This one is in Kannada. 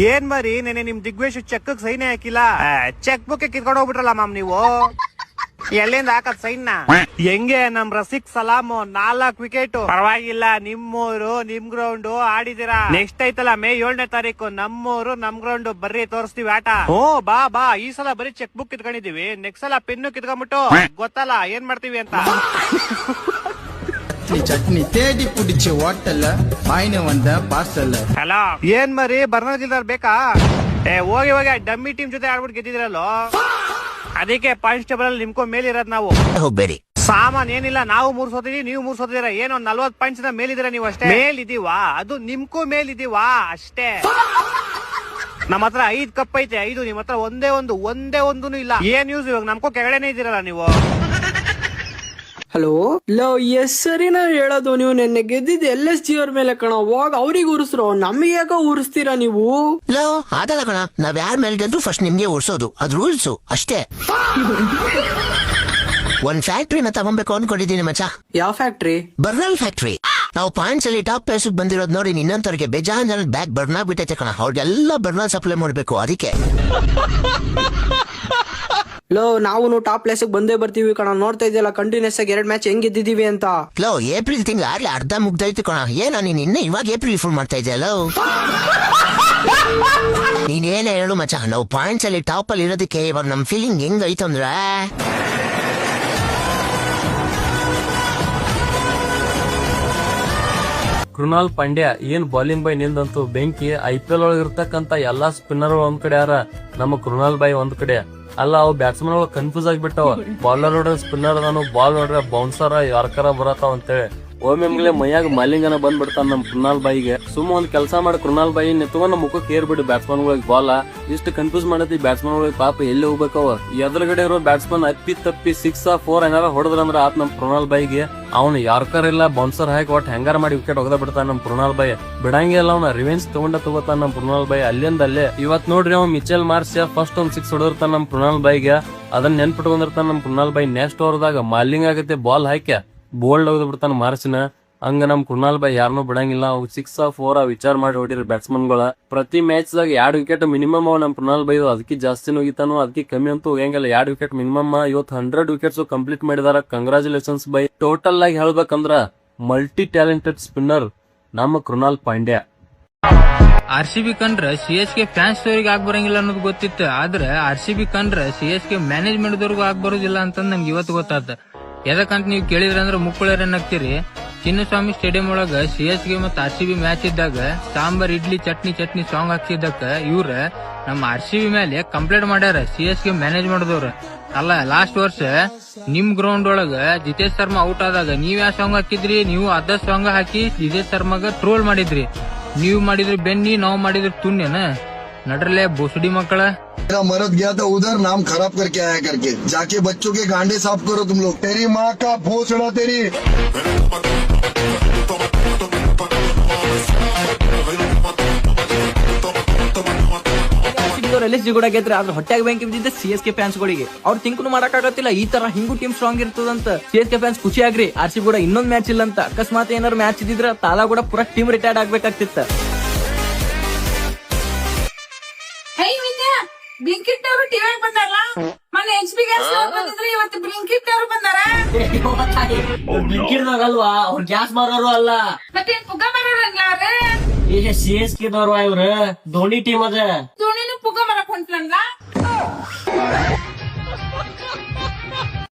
ಏನ್ ಮರಿ ನೆನೆ ನಿಮ್ ದಿಗ್ವೇಶ್ ಚೆಕ್ ಸೈನೇ ಹಾಕಿಲ್ಲ, ಚೆಕ್ ಬುಕ್ ಕಿತ್ಕೊಂಡು ಹೋಗ್ಬಿಟ್ರಲ್ಲ ಮ್ಯಾಮ್ ನೀವು. ಎಲ್ಲಿಂದ ಹಾಕತ್ ಸೈನ್ ಹೆಂಗೆ ನಮ್ ರಸಿಕ್ ಸಲಾಮ್ 4 ವಿಕೆಟ್. ಪರವಾಗಿಲ್ಲ, ನಿಮ್ಮೂರು ನಿಮ್ ಗ್ರೌಂಡ್ ಆಡಿದಿರಾ. ನೆಕ್ಸ್ಟ್ ಐತಲ್ಲ ಮೇ 7ನೇ ತಾರೀಕು ನಮ್ಮೂರು ನಮ್ ಗ್ರೌಂಡ್ ಬರ್ರಿ ತೋರಿಸ್ತೀವಿ ಆಟ. ಓ ಬಾ ಬಾ, ಈ ಸಲ ಬರೀ ಚೆಕ್ ಬುಕ್ ಕಿತ್ಕೊಂಡಿದೀವಿ, ನೆಕ್ಸ್ಟ್ ಸಲ ಪೆನ್ನು ಕಿತ್ಕೊಂಡ್ಬಿಟ್ಟು ಗೊತ್ತಲ್ಲ ಏನ್ ಮಾಡ್ತೀವಿ ಅಂತ. ಚಟ್ನಿ ತೇಡಿ ಕುಡಿಚೆ ಹೋಟೆಲ್ ಬಾಯಿನ ಒಂದ ಪಾರ್ಸಲ್. ಹಲೋ ಏನ್ ಮರಿ ಬರ್ನದಿಲ್ದಾರ್ ಬೇಕಾ? ಹೋಗಿ ಹೋಗಿ ಡಮ್ಮಿ ಟೀಮ್ ಜೊತೆ ಆಡ್ಬಿಟ್ಟು ಗೆದ್ದಿದ್ರಲ್ಲೋ, ಅದಕ್ಕೆ ಕಾನ್ಸ್ಟೇಬಲ್ ಅಲ್ಲಿ ನಿಮ್ಕೊ ಮೇಲಿರೋದ್ ನಾವು. ಹೋಗ್ಬೇಡಿ, ಸಾಮಾನ್ ಏನಿಲ್ಲ, ನಾವು 3 ಸೋತಿದೀವಿ, ನೀವು 3 ಸೋತಿದೀರ. ಏನೋ 40 ಪಾಯಿಂಟ್ಸ್ ಮೇಲಿದ್ದೀರಾ ನೀವು ಅಷ್ಟೇ. ಮೇಲಿದೀವಾ, ಅದು ನಿಮ್ಕೂ ಮೇಲಿದೀವಾ ಅಷ್ಟೇ. ನಮ್ಮ ಹತ್ರ 5 ಕಪ್ ಐತೆ, 5. ನಿಮ್ ಹತ್ರ ಒಂದೇ ಒಂದು ಇಲ್ಲ. ಏನ್ ನ್ಯೂಸ್ ಇವಾಗ ನಮ್ಕೋ ಕೆಳಗಡೆನೆ ಇದ್ದೀರಲ್ಲ ನೀವು. ಹಲೋ ಲೋ, ಎಸ್ ಸರಿನಾ ಹೇಳೋದು? ನೀವು ನೆನ್ನೆ ಗೆದ್ದಿದ್ದು LSG ಅವ್ರ ಮೇಲೆ ಕಣ, ಹೋಗ ಅವ್ರಿಗೆ ಉರ್ಸ್ರೋ, ನಮ್ಗೆ ಯಾಕೋ ಉರ್ಸ್ತೀರಾ ನೀವು? ಲೋ ಅದಲ್ಲ ಕಣ, ನಾವ್ ಯಾರ ಮೇಲೆ ಗೆದ್ರು ಫಸ್ಟ್ ನಿಮ್ಗೆ ಉರ್ಸೋದು, ಅದು ರೂಲ್ಸು ಅಷ್ಟೇ. ಒಂದ್ ಫ್ಯಾಕ್ಟ್ರಿನ ತಗೊಂಬೇಕು ಅನ್ಕೊಂಡಿದೀನಿ ಮಚ್ಚ. ಯಾವ ಫ್ಯಾಕ್ಟ್ರಿ? Burner factory. ನಾವು ಪಾಯಿಂಟ್ಸ್ ಅಲ್ಲಿ ಟಾಪ್ ಪ್ಲೇಸ್ ಬಂದಿರೋದ್ ನೋಡಿ ಇನ್ನೊಂತವ್ರಿಗೆ ಬೇಜಾನ್ ಜನ ಬ್ಯಾಗ್ ಬರ್ನ್ ಆಗ್ಬಿಟ್ಟೈತೆ ಕಣ. ಅವ್ರಿಗೆಲ್ಲ ಬರ್ನಲ್ ಸಪ್ಲೈ ಮಾಡ್ಬೇಕು, ಅದಕ್ಕೆ. ಲೋ ನಾವು ಟಾಪ್ ಪ್ಲೇಸ್ ಬಂದೇ ಬರ್ತೀವಿ ಕಣ, ನೋಡ್ತಾ ಇದೆಯಲ್ಲ ಕಂಟಿನ್ಯೂಸ್ ಆಗಿ 2 ಮ್ಯಾಚ್ ಹೆಂಗ್ ಗೆದ್ದಿದೀವಿ ಅಂತ. ಲೋ ಏಪ್ರಿಲ್ ತಿಂಗಳು ಆಗ್ಲೇ ಅರ್ಧ ಮುಗ್ದೈತು ಕಣ, ಏನ ನೀನ್ ಇನ್ನ ಇವಾಗ ಏಪ್ರಿಲ್ ಫುಲ್ ಮಾಡ್ತಾ ಇದೆಯಲ್ಲ. ನೀನೇನೇ ಹೇಳು ಮಚ್ಚ, ನಾವು ಪಾಯಿಂಟ್ಸ್ ಅಲ್ಲಿ ಟಾಪ್ ಅಲ್ಲಿ ಇರೋದಕ್ಕೆ ಇವಾಗ ನಮ್ ಫೀಲಿಂಗ್ ಹೆಂಗ್ ಐತು ಅಂದ್ರೆ, ಕೃಣಾಲ್ ಪಾಂಡ್ಯ ಏನ್ ಬೌಲಿಂಗ್ ಬೈ ನಿಂದಂತೂ ಬೆಂಕಿ. IPL ಒಳಗಿರ್ತಕ್ಕಂತ ಎಲ್ಲಾ ಸ್ಪಿನ್ನರ್ ಒಂದ್ ಕಡೆ ಯಾರ, ನಮ್ಮ ಕೃಣಾಲ್ ಬೈ ಒಂದ್ ಕಡೆ. ಅಲ್ಲ, ಅವ್ ಬ್ಯಾಟ್ಸ್ಮನ್ ಒಳಗ್ ಕನ್ಫ್ಯೂಸ್ ಆಗ್ಬಿಟ್ಟವ. ಬಾಲರ್ ನೋಡ್ರೆ ಸ್ಪಿನ್ನರ್ ಅದಾನು, ಬಾಲ್ ನೋಡ್ರೆ ಬೌನ್ಸರ್ ಯಾರ್ಕರ ಬರತಾವ ಅಂತೇಳಿ ಒಮ್ಮೆಮ್ಲೆ ಮೈಯಾಗ ಮಾಲಿಂಗನ ಬಂದ್ಬಿಡ್ತಾನ ನಮ್ ಕೃಣಾಲ್ ಬಾಯಿಗೆ. ಸುಮ್ಮ ಒಂದ್ ಕೆಲಸ ಮಾಡಿ ಕೃಣಾಲ್ ಬಾಯಿ ನಿತ್ಕೊಂಡ್ ಮುಖಕ್ಕೆ ಏರ್ಬಿಡು ಬ್ಯಾಟ್ಸ್ಮನ್ ಗಳಿಗೆ ಬಾಲ. ಇಷ್ಟು ಕನ್ಫ್ಯೂಸ್ ಮಾಡತಿ ಬ್ಯಾಟ್ಸ್ಮನ್ ಗಳಿಗೆ, ಪಾಪ ಎಲ್ಲಿ ಹೋಗ್ಬೇಕವ. ಎದುರುಗಡೆ ಇರೋ ಬ್ಯಾಟ್ಸ್ಮನ್ ತಪ್ಪಿ 6 or 4 ಹೆಂಗಾರ ಹೊಡೆದ್ರಂದ್ರ ಆತ್ ನಮ್ ಕೃಣಾಲ್ ಬಾಯಿಗೆ. ಅವ್ನು ಯಾರ್ಕರ್ ಇಲ್ಲ ಬೌನ್ಸರ್ ಹಾಕಿ ಒಟ್ಟು ಹೆಂಗಾರ ಮಾಡಿ ವಿಕೆಟ್ ಹೋಗದ ಬಿಡ್ತಾನ ನಮ್ ಕೃಣಾಲ್ ಬಾಯಿ. ಬಿಡಂಗೆ ಇಲ್ಲ, ಅವ್ನ ರಿವೆಂಜ್ ತಗೋತಾನ ನಮ್ ಕೃಣಾಲ್ ಬಾಯಿ ಅಲ್ಲಿಂದ ಅಲ್ಲೇ. ಇವತ್ ನೋಡ್ರಿ ಅವ್ ಮಿಚೆಲ್ ಮಾರ್ಸಿಯಾ ಫಸ್ಟ್ ಒಂದ್ 6 ಹೊಡೆದಿರ್ತಾನ ನಮ್ ಕೃಣಾಲ್ ಬಾಯಿಗೆ. ಅದನ್ನ ನೆನ್ಪಿಟ್ಕೊಂಡಿರ್ತಾನ ನಮ್ ಕೃಣಾಲ್ ಬಾಯಿ. ನೆಕ್ಸ್ಟ್ ಓವರ್ದಾಗ ಮಾಲಿಂಗ್ ಆಗತ್ತೆ, ಬಾಲ್ ಹಾಕ್ಯ ಬೋಲ್ಡ್ ಹೋಗದ್ ಬಿಡ್ತಾನ ಮಾರ್ಸಿನ. ಹಂಗ ನಮ್ ಕೃಣಾಲ್ ಬಾಯಿ ಯಾರನ್ನೂ ಬಿಡಂಗಿಲ್ಲ. ಅವ್ 6 or 4 ವಿಚಾರ ಮಾಡಿ ಹೊಡಿರಿ ಬ್ಯಾಟ್ಸ್ಮನ್ ಗಳ. ಪ್ರತಿ ಮ್ಯಾಚ್ ದಾಗ 2 ವಿಕೆಟ್ ಮಿನಿಮಮ್ ಅವ್ ನಮ್ ಕೃಣಾಲ್ ಬಾಯಿ. ಅದಕ್ಕೆ ಜಾಸ್ತಿನೂ ಹೋಗಿತಾನು, ಅದಕ್ಕೆ ಕಮ್ಮಿ ಅಂತೂ ಹೋಗಂಗಿಲ್ಲ. 2 ವಿಕೆಟ್ ಮಿನಿಮಮ್. ಇವತ್ತು 100 ವಿಕೆಟ್ಸ್ ಕಂಪ್ಲೀಟ್ ಮಾಡಿದಾರ. Congratulations by. ಟೋಟಲ್ ಆಗಿ ಹೇಳ್ಬೇಕಂದ್ರ ಮಲ್ಟಿ ಟ್ಯಾಲೆಂಟೆಡ್ ಸ್ಪಿನ್ನರ್ ನಮ್ಮ ಕೃಣಾಲ್ ಪಾಂಡ್ಯ. RCB ಕಂಡ್ರೆ CSK ಫ್ಯಾನ್ಸ್ ಅವ್ರಿಗೆ ಆಗ್ಬರಂಗಿಲ್ಲ ಅನ್ನೋದು ಗೊತ್ತಿತ್ತು, ಆದ್ರೆ RCB ಕಂಡ್ರೆ CSK ಮ್ಯಾನೇಜ್ಮೆಂಟ್ ದವ್ರಿಗೂ ಆಗ್ಬರೋದಿಲ್ಲ ಅಂತ ನಮ್ಗೆ ಇವತ್ತು ಗೊತ್ತಾದ. ಯಾಕಂತ ನೀವು ಕೇಳಿದ್ರೆ ಅಂದ್ರೆ ಮುಕ್ಕಳೇರ್ ಏನಾಗ್ತೀರಿ, ಚಿನ್ನಸ್ವಾಮಿ ಸ್ಟೇಡಿಯಂ ಒಳಗ CSK ಮತ್ತು RCB ಮ್ಯಾಚ್ ಇದ್ದಾಗ ಸಾಂಬಾರ್ ಇಡ್ಲಿ ಚಟ್ನಿ ಸಾಂಗ್ ಹಾಕ್ಸಿದ್ದಕ್ಕ ಇವ್ರ ನಮ್ಮ RCB ಮೇಲೆ ಕಂಪ್ಲೇಂಟ್ ಮಾಡ್ಯಾರ CSK ಮ್ಯಾನೇಜ್ ಮಾಡಿದವ್ರ. ಅಲ್ಲ, ಲಾಸ್ಟ್ ವರ್ಷ ನಿಮ್ ಗ್ರೌಂಡ್ ಒಳಗ ಜಿತೇಶ್ ಶರ್ಮಾ ಔಟ್ ಆದಾಗ ನೀವ್ ಯಾವ ಸಾಂಗ್ ಹಾಕಿದ್ರಿ? ನೀವು ಅದ ಸಾಂಗ್ ಹಾಕಿ ಜಿತೇಶ್ ಶರ್ಮಾಗ ಟ್ರೋಲ್ ಮಾಡಿದ್ರಿ. ನೀವು ಮಾಡಿದ್ರಿ ಬೆನ್ನಿ, ನಾವು ಮಾಡಿದ್ರಿ ತುಣ್ಯನ. नडरले भोसडी मकड़ा। मेरा मरद गया था उधर, नाम खराब करके आया करके, जाके बच्चों के गांडे साफ करो तुम लोग। तेरी माँ का भोसड़ा तेरी। LSG ಕೂಡ ಗೆದ್ರೆ ಆದ್ರೆ ಹೊಟ್ಟೆಗೆ ಬೆಂಕಿ ಬಿದ್ದಿದ್ದೆ CSK ಫ್ಯಾನ್ಸ್ ಗಳಿಗೆ. ಅವ್ರು ತಿಂಕನು ಮಾಡಕ್ಕಾಗತ್ತಿಲ್ಲ, ಈ ತರ ಹಿಂಗು ಟೀಮ್ ಸ್ಟ್ರಾಂಗ್ ಇರ್ತದಂತ. CSK ಫ್ಯಾನ್ಸ್ ಖುಷಿ ಆಗ್ರಿ, RCB ಕೂಡ ಇನ್ನೊಂದ್ ಮ್ಯಾಚ್ ಇಲ್ಲ ಅಂತ. ಅಕಸ್ಮಾತ್ ಏನಾರು ಮ್ಯಾಚ್ ಇದ್ದಿದ್ರೆ ತಾಲಾ ಕೂಡ ಪೂರಾ ಟೀಮ್ ರಿಟೈರ್ಡ್ ಆಗ್ಬೇಕಾಗ್ತಿತ್ತ. ಬ್ಲಿಂಕಿಟ್ ಅವರು ಟಿವಿ ಬಂದಾರಲ್ಲ, ಮೊನ್ನೆ HP ಗ್ಯಾಸ್ ಬಂದಿದ್ರೆ, ಇವತ್ತು ಬ್ಲಿಂಕಿಟ್ ಅವರು ಬಂದಾರ. ಬ್ಲಿಂಕಿಟ್ ಅಲ್ವಾ, ಅವ್ರು ಗ್ಯಾಸ್ ಮಾರೋರು ಅಲ್ಲ, ಮತ್ತೆ ಪುಗ್ಗ ಮಾರೋರಲ್ಲ ಅವ್ರೆ. ಈಗ CSK ದವ್ರು ಇವ್ರು ಧೋನಿ ಟೀಮ್ ಅದ. ಧೋನಿನು ಪುಗ್ಗ ಮಾರಕ್ ಹೊಂಟ್ಲಲ್ಲ.